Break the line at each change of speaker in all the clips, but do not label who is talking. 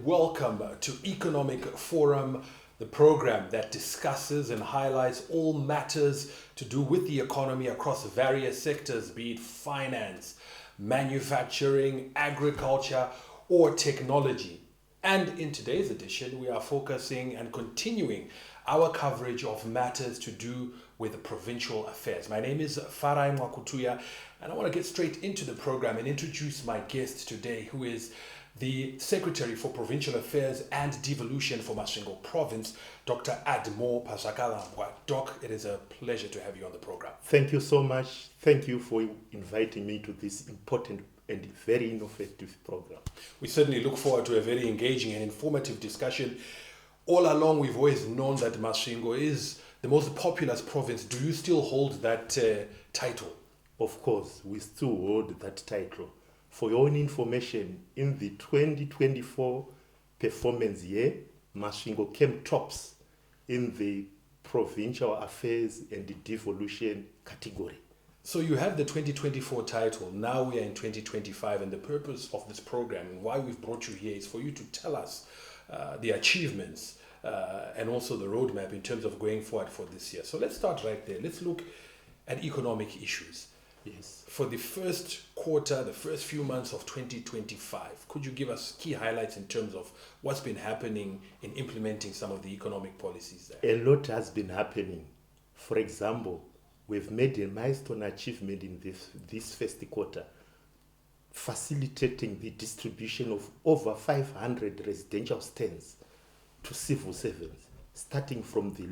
welcome to Economic Forum, the program that discusses and highlights all matters to do with the economy across various sectors, be it finance, manufacturing, agriculture, or technology. And in today's edition, we are focusing and continuing our coverage of matters to do with provincial affairs. My name is Farai Mwakutuya, and I want to get straight into the program and introduce my guest today, who is the Secretary for Provincial Affairs and Devolution for Masvingo Province, Dr. Admo Pazhakalambwa. Doc, it is a pleasure to have you on the program.
Thank you so much. Thank you for inviting me to this important and very innovative program.
We certainly look forward to a very engaging and informative discussion. All along, we've always known that Masvingo is the most populous province. Do you still hold that title?
Of course, we still hold that title. For your own information, in the 2024 performance year, Masvingo came tops in the provincial affairs and the devolution category.
So you have the 2024 title. Now we are in 2025, and the purpose of this program and why we've brought you here is for you to tell us the achievements and also the roadmap in terms of going forward for this year. So let's start right there. Let's look at economic issues.
Yes.
For the first quarter, the first few months of 2025, could you give us key highlights in terms of what's been happening in implementing some of the economic policies there?
A lot has been happening. For example, we've made a milestone achievement in this first quarter, facilitating the distribution of over 500 residential stands to civil servants, starting from the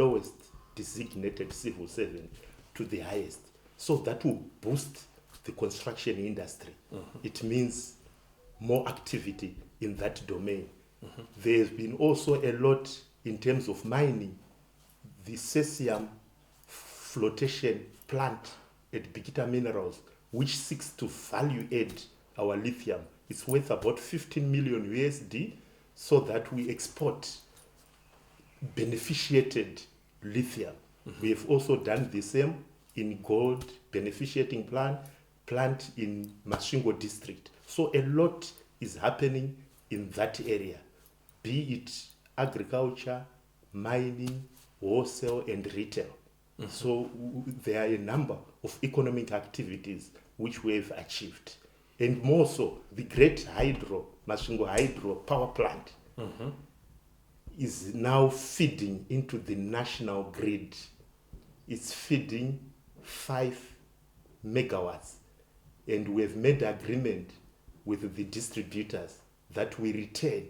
lowest designated civil servant to the highest. So that will boost the construction industry. Mm-hmm. It means more activity in that domain. Mm-hmm. There's been also a lot in terms of mining. The cesium flotation plant at Bikita Minerals, which seeks to value add our lithium, it's worth about 15 million USD, so that we export beneficiated lithium. Mm-hmm. We have also done the same in gold beneficiating plant in Masvingo district. So a lot is happening in that area, be it agriculture, mining, wholesale, and retail. Mm-hmm. So there are a number of economic activities which we have achieved. And more so, the great Masvingo hydro power plant mm-hmm. is now feeding into the national grid. It's feeding 5 megawatts, and we have made agreement with the distributors that we retain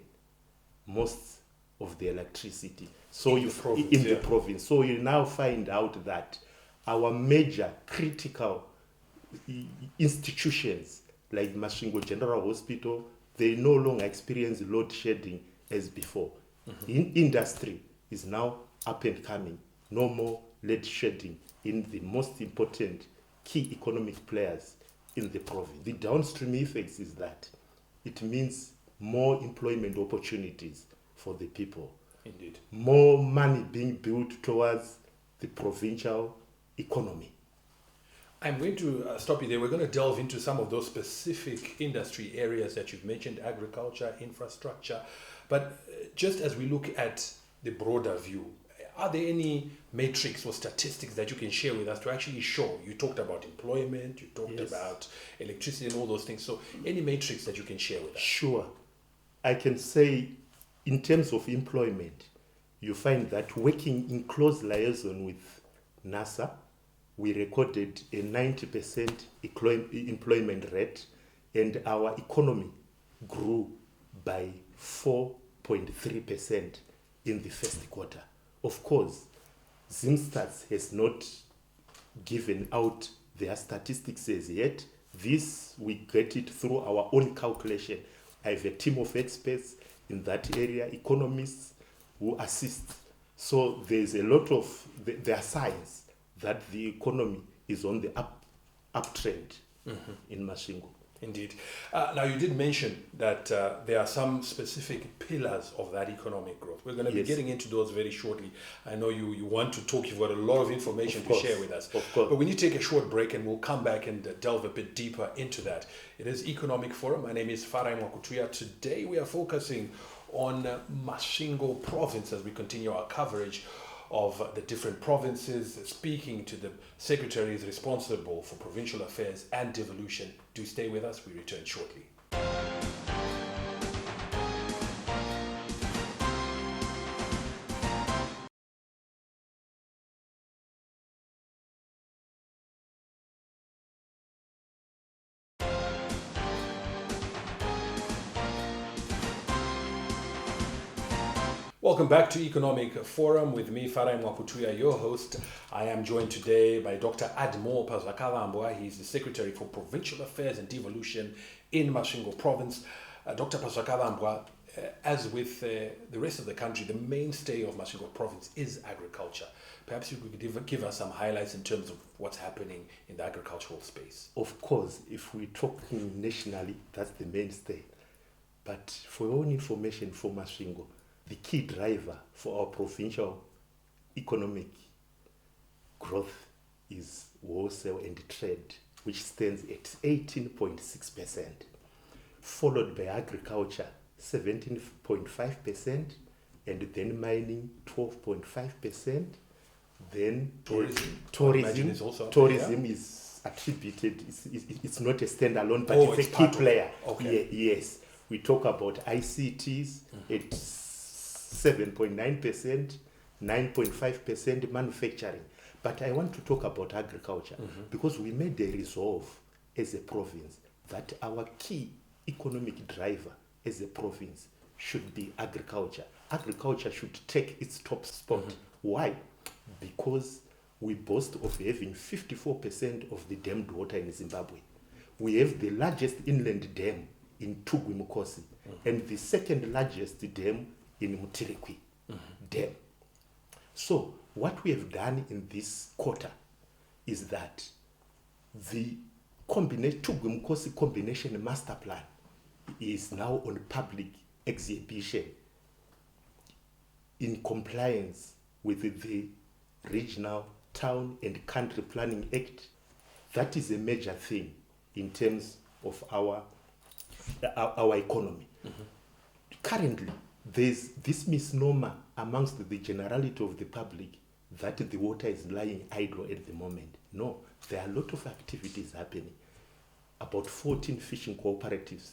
most of the electricity. So in the province. So you now find out that our major critical institutions like Masvingo General Hospital, they no longer experience load shedding as before. Mm-hmm. Industry is now up and coming. No more load shedding in the most important key economic players in the province. The downstream effects is that it means more employment opportunities for the people.
Indeed.
More money being built towards the provincial economy.
I'm going to stop you there. We're going to delve into some of those specific industry areas that you've mentioned, agriculture, infrastructure. But just as we look at the broader view, are there any metrics or statistics that you can share with us to actually show? You talked about employment, you talked
yes.
about electricity and all those things. So any metrics that you can share with us?
Sure. I can say in terms of employment, you find that working in close liaison with NASA, we recorded a 90% employment rate, and our economy grew by 4.3% in the first quarter. Of course, Zimstats has not given out their statistics as yet. This, we get it through our own calculation. I have a team of experts in that area, economists who assist. So there's a lot of, there are signs that the economy is on the uptrend mm-hmm. in Masvingo.
Indeed. Now, you did mention that there are some specific pillars of that economic growth. We're going to be getting into those very shortly. I know you want to talk, you've got a lot of information to share with us.
Of course.
But we need to take a short break and we'll come back and delve a bit deeper into that. It is Economic Forum. My name is Farai Mwakutuya. Today we are focusing on Masvingo province as we continue our coverage of the different provinces, speaking to the secretaries responsible for provincial affairs and devolution. Do stay with us. We return shortly. Welcome back to Economic Forum with me, Farai Mwakutuya, your host. I am joined today by Dr. Admo Pazwakalambwa. He's the Secretary for Provincial Affairs and Devolution in Masvingo Province. Dr. Pazwakalambwa, as with the rest of the country, the mainstay of Masvingo Province is agriculture. Perhaps you could give us some highlights in terms of what's happening in the agricultural space.
Of course, if we talk nationally, that's the mainstay. But for your own information for Masvingo, the key driver for our provincial economic growth is wholesale and trade, which stands at 18.6%, followed by agriculture, 17.5%, and then mining, 12.5%. Then tourism is attributed, it's not a standalone, but it's a key player.
Okay.
Yes, we talk about ICTs, it's 7.9%, 9.5% manufacturing. But I want to talk about agriculture because we made a resolve as a province that our key economic driver as a province should be agriculture. Agriculture should take its top spot. Why? Because we boast of having 54% of the dammed water in Zimbabwe. We have the largest inland dam in Tugwi-Mukosi and the second largest dam in Mutirikwi Dam. So what we have done in this quarter is that the Tugwi-Mukosi combination master plan is now on public exhibition in compliance with the Regional Town and Country Planning Act. That is a major thing in terms of our economy. Currently, there's this misnomer amongst the generality of the public that the water is lying idle at the moment. No, there are a lot of activities happening. About 14 fishing cooperatives,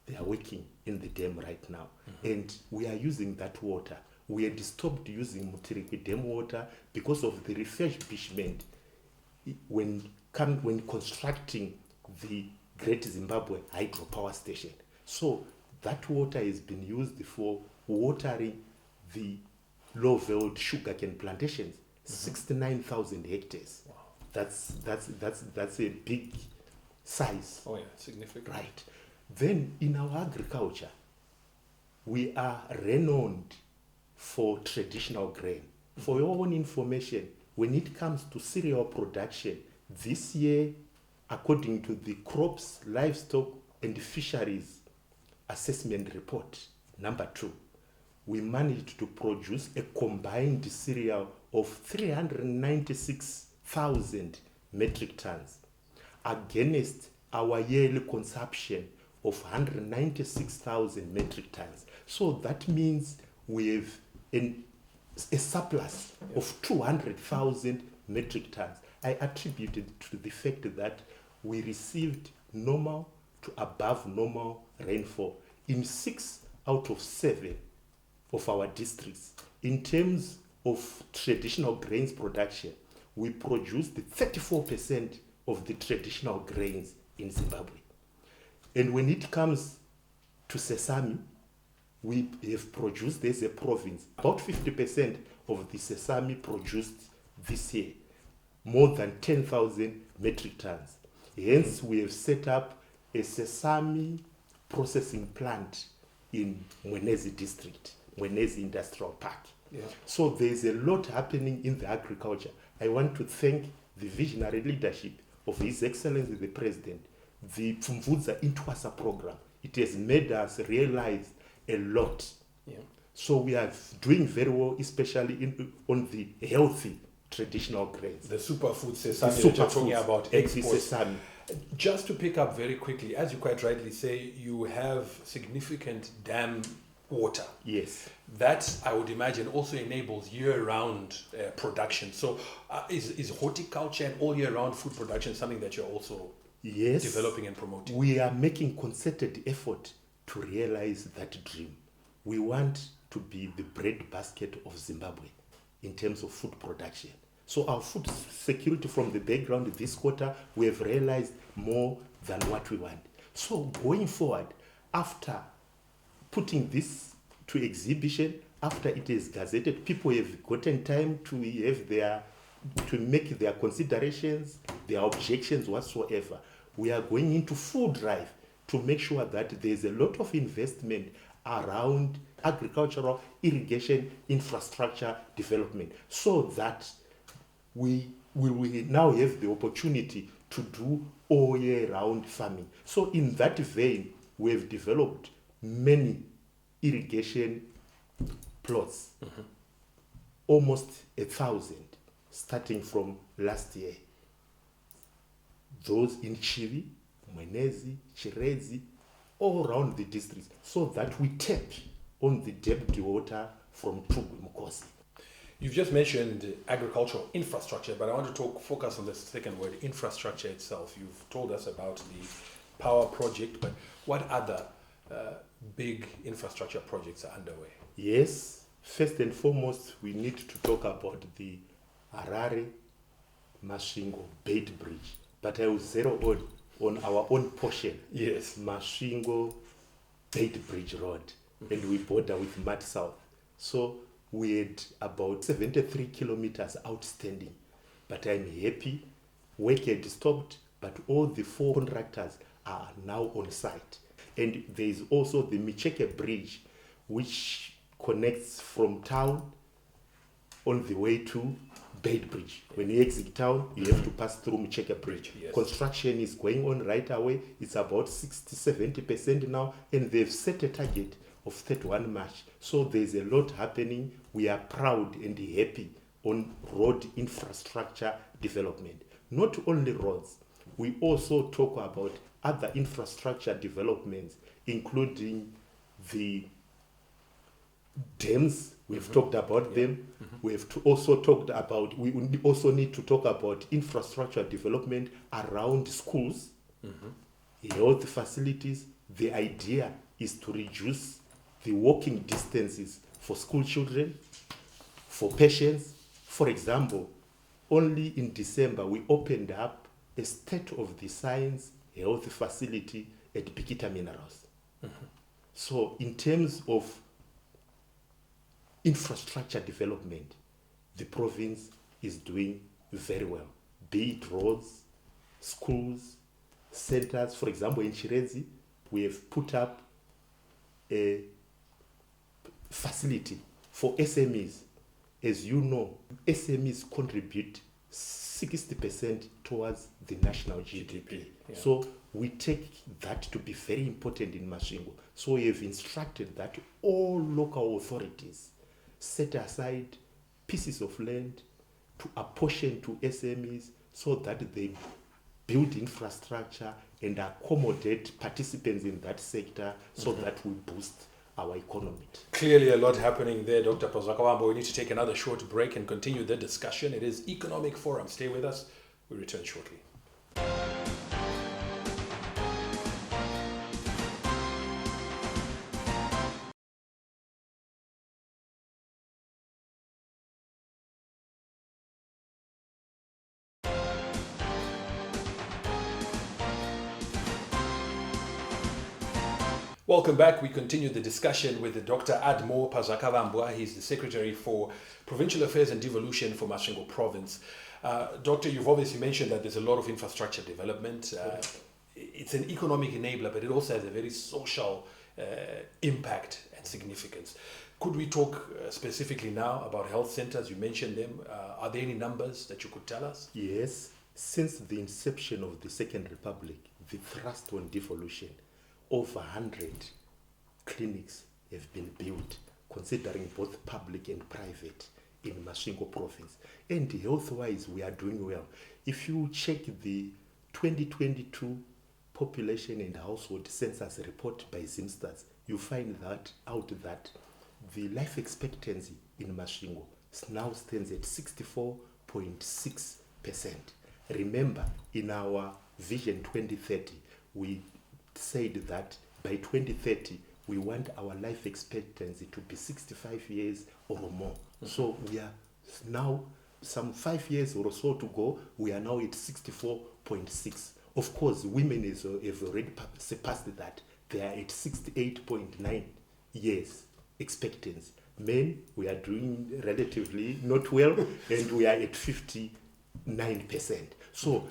they are working in the dam right now. And we are using that water. We had stopped using Mutirikwi dam water because of the refurbishment when constructing the Great Zimbabwe hydropower station. So that water has been used for watering the low-veld sugarcane plantations, 69,000 hectares.
Wow.
That's a big size.
Oh yeah, significant.
Right. Then in our agriculture, we are renowned for traditional grain. For your own information, when it comes to cereal production, this year, according to the Crops, Livestock and Fisheries Assessment Report, number 2, we managed to produce a combined cereal of 396,000 metric tons against our yearly consumption of 196,000 metric tons. So that means we have a surplus of 200,000 metric tons. I attributed to the fact that we received normal to above normal rainfall in 6 out of 7 of our districts. In terms of traditional grains production, we produced 34% of the traditional grains in Zimbabwe. And when it comes to sesame, we have produced as a province about 50% of the sesame produced this year, more than 10,000 metric tons. Hence, we have set up a sesame processing plant in Mwenezi district, Mwenezi Industrial Park.
Yeah.
So there's a lot happening in the agriculture. I want to thank the visionary leadership of His Excellency the President, the Pfumvudza Intwasa program, it has made us realize a lot.
Yeah.
So we are doing very well, especially on the healthy traditional grains.
The superfood
The
sesame that you're
superfoods
talking about,
and the
exports.
sesame.
Just to pick up very quickly, as you quite rightly say, you have significant dam water.
Yes.
That, I would imagine, also enables year-round production. So is horticulture and all year-round food production something that you're also
Yes.
developing and promoting?
We are making concerted effort to realize that dream. We want to be the breadbasket of Zimbabwe in terms of food production. So our food security from the background this quarter, we have realized more than what we want. So going forward, after putting this to exhibition, after it is gazetted, people have gotten time to make their considerations, their objections whatsoever. We are going into full drive to make sure that there's a lot of investment around agricultural irrigation infrastructure development, so that we now have the opportunity to do all year round farming. So in that vein, we have developed many irrigation plots, almost 1,000, starting from last year. Those in Chivi, Mwenezi, Chirezi, all around the districts, so that we tap on the depth water from Tugwe Mukosi.
You've just mentioned agricultural infrastructure, but I want to focus on the second word, infrastructure itself. You've told us about the power project, but what other big infrastructure projects are underway?
Yes, first and foremost, we need to talk about the Harare Masvingo Bait Bridge, but I will zero on our own portion.
Yes.
Masvingo Bait Bridge Road, and we border with Mat South. So we had about 73 kilometers outstanding, but I'm happy. Work had stopped, but all the 4 contractors are now on site. And there is also the Micheke Bridge, which connects from town on the way to Bait Bridge. When you exit town, you have to pass through Micheke Bridge.
Yes.
Construction is going on right away. It's about 60-70% now, and they've set a target of 31 March. So there's a lot happening. We are proud and happy on road infrastructure development. Not only roads, we also talk about other infrastructure developments, including the dams. We've talked about them. We have we also need to talk about infrastructure development around schools, health facilities. The idea is to reduce the walking distances for school children, for patients. For example, only in December we opened up a state-of-the-science health facility at Bikita Minerals. So in terms of infrastructure development, the province is doing very well. Be it roads, schools, centers. For example, in Chirezi, we have put up a facility for SMEs. As you know, SMEs contribute 60% towards the national GDP.
Yeah.
So we take that to be very important in Masvingo. So we have instructed that all local authorities set aside pieces of land to apportion to SMEs so that they build infrastructure and accommodate participants in that sector so that we boost our economy.
Clearly a lot happening there, Dr. Pazakawambo. We need to take another short break and continue the discussion. It is Economic Forum. Stay with us. We return shortly. Welcome back. We continue the discussion with Dr. Admo Pazakavambwa. He's the Secretary for Provincial Affairs and Devolution for Masvingo Province. Doctor, you've obviously mentioned that there's a lot of infrastructure development. It's an economic enabler, but it also has a very social impact and significance. Could we talk specifically now about health centers? You mentioned them. Are there any numbers that you could tell us?
Yes, Since the inception of the Second Republic, the thrust on devolution, over 100 clinics have been built, considering both public and private in Masvingo province. And health-wise, we are doing well. If you check the 2022 population and household census report by Zimstats, you find that the life expectancy in Masvingo now stands at 64.6%. Remember, in our Vision 2030, we said that by 2030, we want our life expectancy to be 65 years or more. So we are now, some 5 years or so to go, we are now at 64.6. Of course, women have already surpassed that. They are at 68.9 years expectancy. Men, we are doing relatively not well, and we are at 59%. So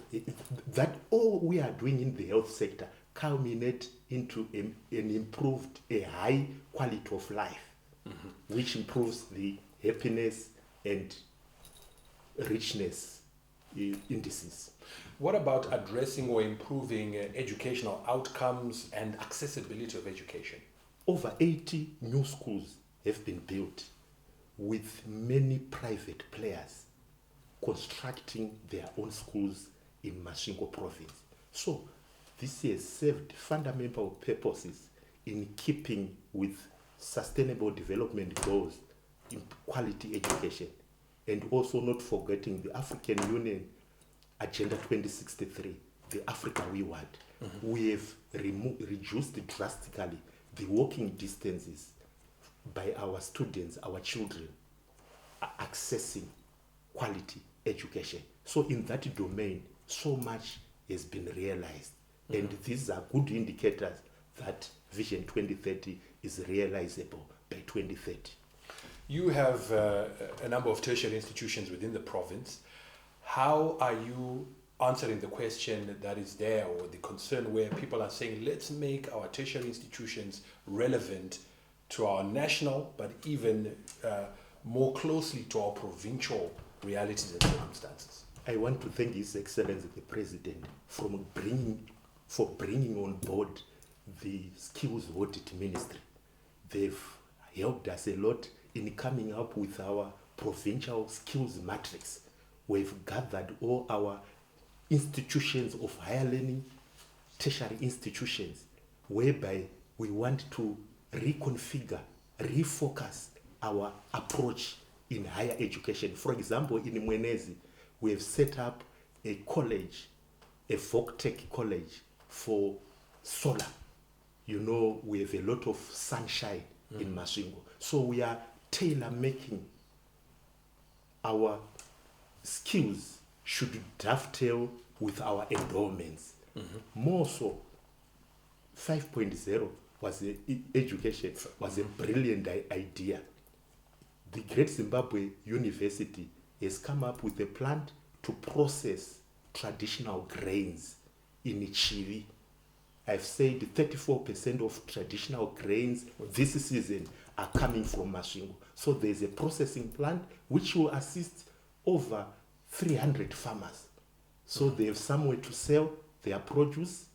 that all we are doing in the health sector culminate into an improved, a high quality of life, which improves the happiness and richness indices.
What about addressing or improving educational outcomes and accessibility of education?
Over 80 new schools have been built, with many private players constructing their own schools in Masvingo province. So this has served fundamental purposes in keeping with sustainable development goals in quality education, and also not forgetting the African Union Agenda 2063, the Africa we want. We have reduced drastically the walking distances by our students, our children, accessing quality education. So in that domain, so much has been realized. And these are good indicators that Vision 2030 is realizable by 2030.
You have a number of tertiary institutions within the province. How are you answering the question that is there, or the concern where people are saying, let's make our tertiary institutions relevant to our national, but even more closely to our provincial realities and circumstances?
I want to thank His Excellency the President for bringing on board the Skills Audit Ministry. They've helped us a lot in coming up with our provincial skills matrix. We've gathered all our institutions of higher learning, tertiary institutions, whereby we want to reconfigure, refocus our approach in higher education. For example, in Mwenezi, we have set up a college, a Voktech college for solar. You know, we have a lot of sunshine in Masvingo. So we are tailor-making our skills should dovetail with our endowments. More so, 5.0 was education, was a brilliant idea. The Great Zimbabwe University has come up with a plan to process traditional grains in Chivi. I've said 34% of traditional grains this season are coming from Masvingo. So there's a processing plant which will assist over 300 farmers. So they have somewhere to sell their produce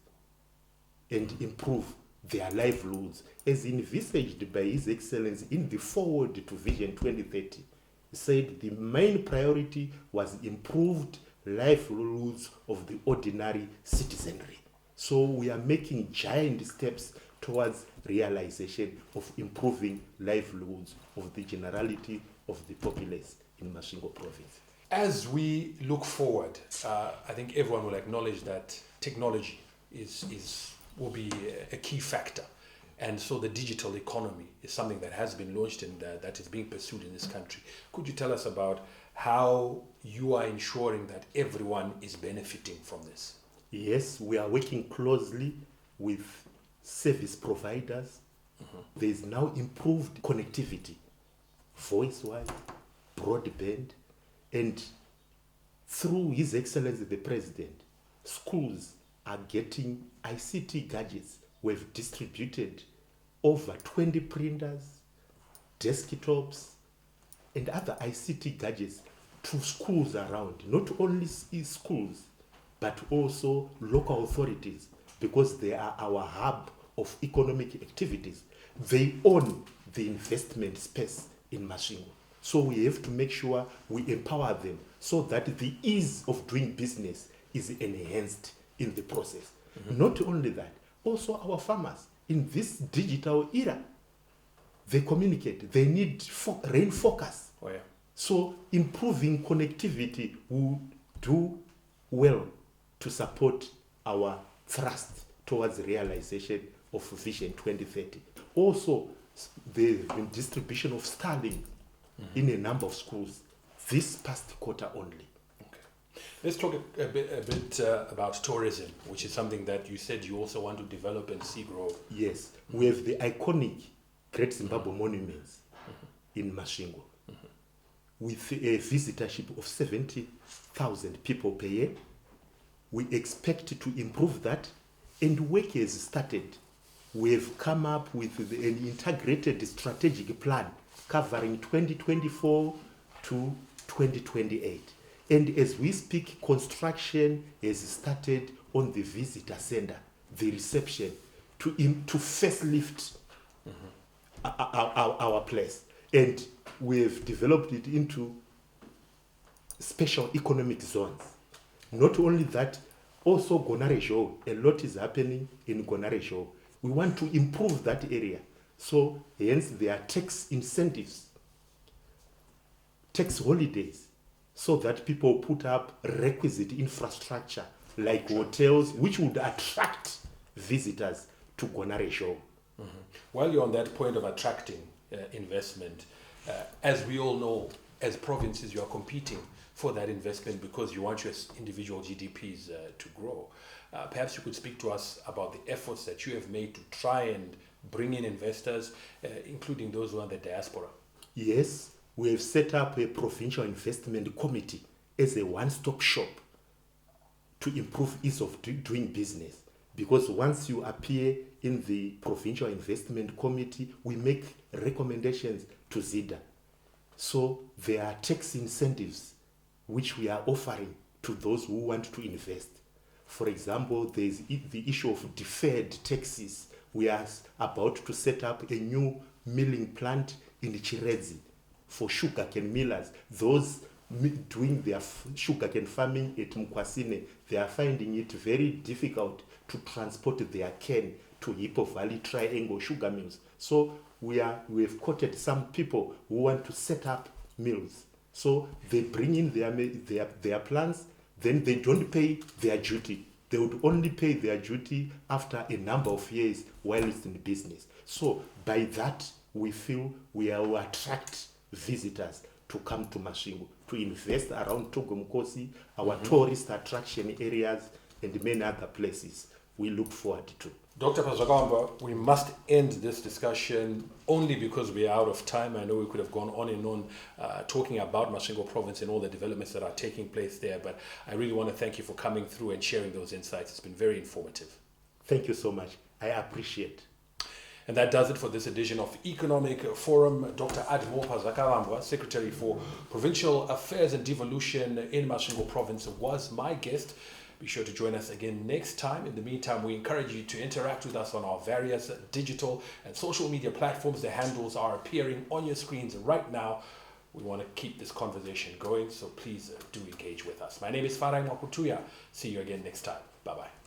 and improve their livelihoods, as envisaged by His Excellency in the forward to Vision 2030. He said the main priority was improved livelihoods of the ordinary citizenry. So we are making giant steps towards realization of improving livelihoods of the generality of the populace in Masvingo province.
As we look forward, I think everyone will acknowledge that technology will be a key factor. And so the digital economy is something that has been launched and that is being pursued in this country. Could you tell us about how you are ensuring that everyone is benefiting from this?
Yes, we are working closely with service providers. There is now improved connectivity, voice-wise, broadband, and through His Excellency the President, schools are getting ICT gadgets. We've distributed over 20 printers, desktops, and other ICT gadgets to schools around, not only schools, but also local authorities, because they are our hub of economic activities. They own the investment space in Masvingo. So we have to make sure we empower them so that the ease of doing business is enhanced in the process. Not only that, also our farmers in this digital era, they communicate, they need rain focus.
Oh, yeah.
So improving connectivity will do well to support our thrust towards the realization of Vision 2030. Also, the distribution of Starlink in a number of schools this past quarter only.
Okay. Let's talk a bit about tourism, which is something that you said you also want to develop and see grow.
Yes, we have the iconic Great Zimbabwe monuments in Masvingo with a visitorship of 70,000 people per year. We expect to improve that, and work has started. We have come up with an integrated strategic plan covering 2024 to 2028. And as we speak, construction has started on the visitor center, the reception, to facelift our place. And we have developed it into special economic zones. Not only that, also Gonarejo, a lot is happening in Gonarejo. We want to improve that area. So hence there are tax incentives, tax holidays, so that people put up requisite infrastructure like hotels, which would attract visitors to Gonarejo.
While you're on that point of attracting investment, as we all know, as provinces, you are competing for that investment because you want your individual GDPs to grow. Perhaps you could speak to us about the efforts that you have made to try and bring in investors, including those who are in the diaspora.
Yes, we have set up a provincial investment committee as a one-stop shop to improve ease of doing business. Because once you appear in the provincial investment committee, we make recommendations to ZIDA. So there are tax incentives which we are offering to those who want to invest. For example, there is the issue of deferred taxes. We are about to set up a new milling plant in Chiredzi for sugarcane millers. Those doing their sugarcane farming at Mkwasine, they are finding it very difficult to transport their cane to Hippo Valley Triangle sugar mills. So we have quoted some people who want to set up mills. So they bring in their plants, then they don't pay their duty. They would only pay their duty after a number of years while it's in business. So by that, we feel we will attract visitors to come to Masvingo, to invest around Togomkosi, our tourist attraction areas, and many other places we look forward to.
Dr. Pazakamba, we must end this discussion only because we are out of time. I know we could have gone on and on talking about Masvingo province and all the developments that are taking place there, but I really want to thank you for coming through and sharing those insights. It's been very informative.
Thank you so much. I appreciate.
And that does it for this edition of Economic Forum. Dr. Admopa Zakalambwa, Secretary for Provincial Affairs and Devolution in Masvingo Province, was my guest. Be sure to join us again next time. In the meantime, we encourage you to interact with us on our various digital and social media platforms. The handles are appearing on your screens right now. We want to keep this conversation going, so please do engage with us. My name is Farai Makutuya. See you again next time. Bye-bye.